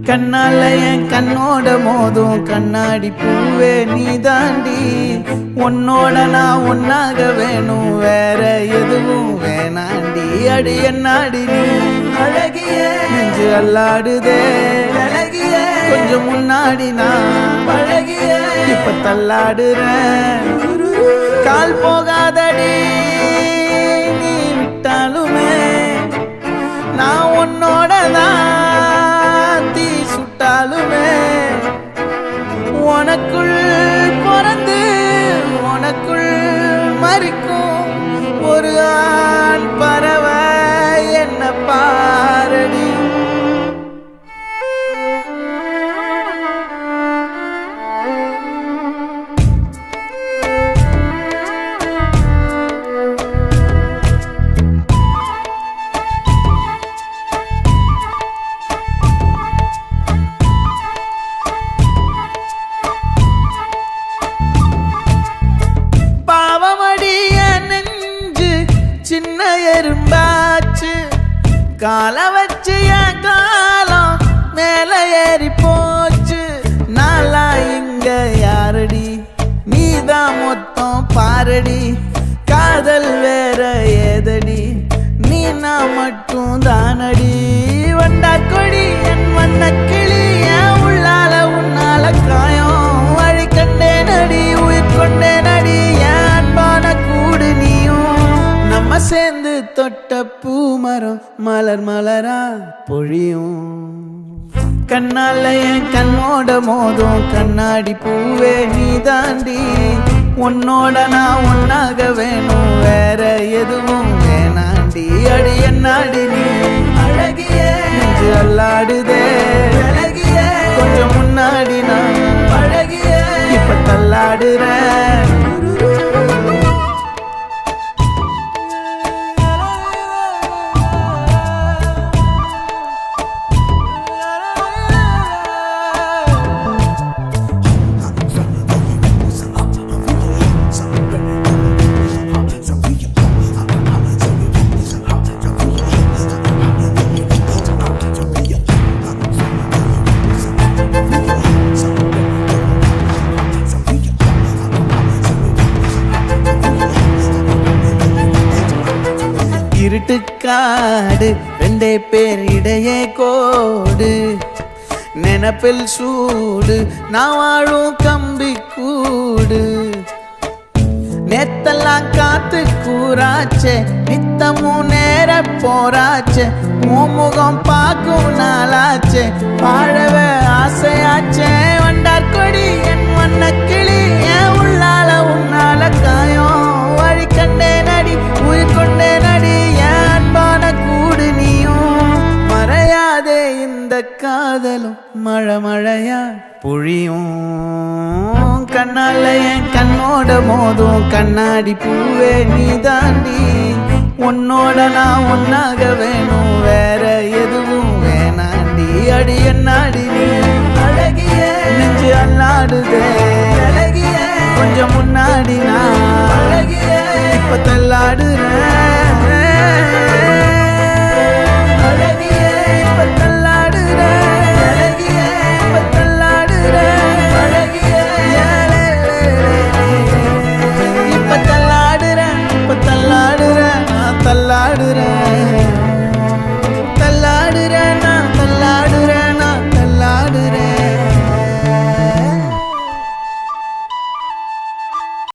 கண்ணால என் கண்ணோட மோதும் கண்ணாடி பூவே நீ தாண்டி. உன்னோட நான் ஒன்னாக வேணும், வேற எதுவும் வேணாண்டி. அடி என்னாடி நீ அழகிய நெஞ்சு அல்லாடுதே அழகிய. கொஞ்சம் முன்னாடி நான் பழகிய இப்ப தள்ளாடுறேன். கால் போகாதடி நீ விட்டாலுமே, நான் உன்னோட தான் தீ சுட்டாலுமே. உனக்குள் பிறந்து உனக்குள் மறிக்கும் ஒரு ஆண் பறவை என்ன பாரடி. சின்ன எறும்பாச்சு கால வச்சு என் காலம் மேல ஏறி போச்சு. நாளா இங்க யாரடி நீதான் மொத்தம் பாரடி. காதல் வேற ஏதடி நீ நான் மட்டும் தானடி. வண்டா கொடி என் வண்ண கிளி என் உள்ளால உன்னால காயம் வழி கண்டே நடி உயிர் கொண்டே நடி. என் அன்பான கூடு நீயும் நம்ம சேர்ந்து தொட்ட பூமரம் மலர் மலரா பொழியும். கண்ணால என் கண்ணோட மோதும் கண்ணாடி பூவே நீ தாண்டி. உன்னோட நான் ஒன்னாக வேணும், வேற எதுவும் வேணாண்டி. அடி என்னாடி நீ அழகிய நெஞ்சு அல்லாடுதே அழகிய. கொஞ்சம் முன்னாடி நான் பழகிய இப்ப தள்ளாடுறேன். இருட்டுக்காடு ரெண்டே பேர் இடையே கோடு. நினப்பில் சூடு நான் வாழும் கம்பி கூடு. நேத்தெல்லாம் காத்து கூறாச்சே நித்தமும் நேர போராச்சே. முகம் பார்க்கும் நாளாச்சே வாழவே ஆசையாச்சே. வண்டார் கொடி என் வண்ண கிளி என் உள்ளால உன்னால காயம் வழி கண்டே நடி உயிர் கொண்டே நடி. என் அன்பான கூடு நீயும் மறையாதே இந்த காதலும் மழை மழையா பொழியும். கண்ணால என் கண்ணோட மோதும் கண்ணாடி பூவே நீ தாண்டி. உன்னோட நான் ஒன்னாக வேணும், வேற எதுவும் வேணாண்டி. அடி என்னாடி நீ அழகிய நெஞ்சு அல்லாடுதே அழகிய. கொஞ்சம் முன்னாடி நான் அழகிய இப்ப தள்ளாடுற.